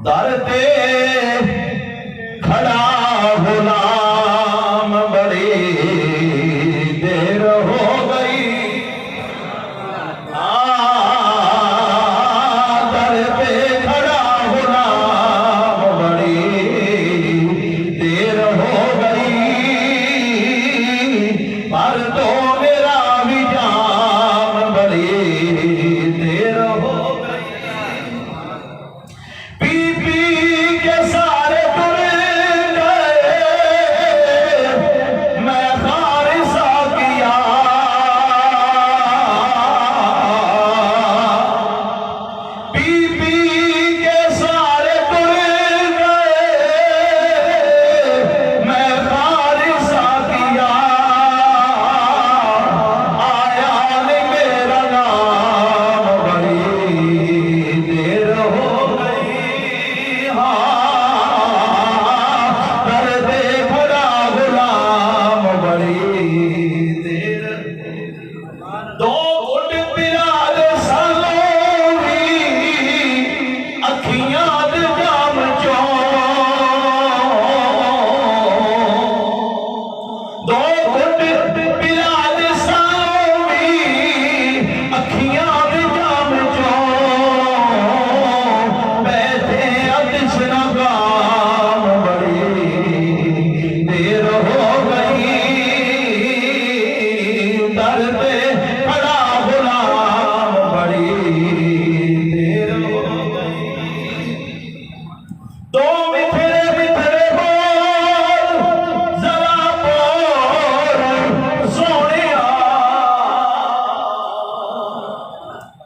दर पे खड़ा गुलाम बड़ी देर हो गई। दर पे खड़ा गुलाम बड़ी देर हो गई। पर तो मेरा भी जाम बड़ी देर हो गई। पी पी के सारे तुर गए, मैं खारिसा किया। पी पी के सारे तुर गए, मैं खारिसा किया। आया नहीं मेरा नाम बड़ी देर हो गई। दर्दे खड़ा गुलाम बड़ी देर। दो घुट पिला दे सालों दी अखियां दे जाम चों। दो घुट पिला दे सालों दी अखियां दे जाम चों। बैठे अतिश नगाम बड़ी देर हो गई। दर पे खड़ा गुलाम बड़ी देर हो गई। तो मिठड़े मिठड़े बोल जरा बोल सोनिया।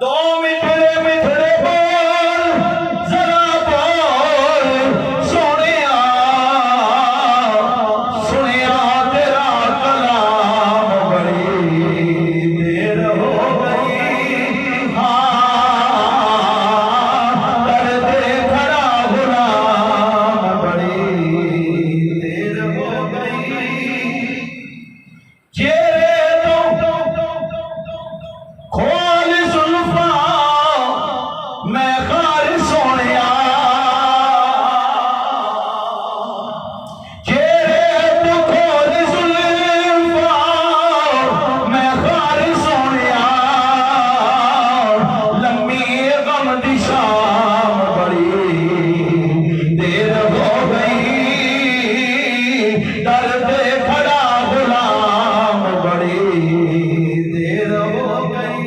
तो मिठड़े मिठड़े बोल जरा बोल सोनिया। सुनिया तेरा कलाम बड़ी देर हो गई। दर्दे खड़ा गुलाम बड़ी देर हो गई। चेहरे तो खोल जुल्फा मैं खारिज सोनिया। चेहरे तो खोल जुल्फा मैं खारिज सोनिया। लम्बी गम दी शाम बड़ी देर हो गई। दर पे खड़ा गुलाम बड़ी देर हो गई।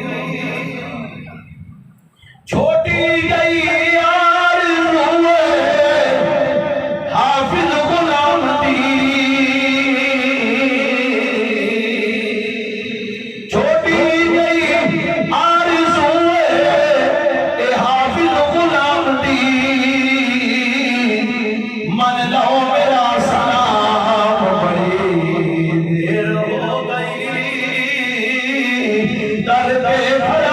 छोटी गई आरज़ू हाफिज गुलाम दी। छोटी गई आरज़ू हाफिज गुलाम दी। मन लो मेरा सलाम बड़ी देर हो गई। दर पे खड़ा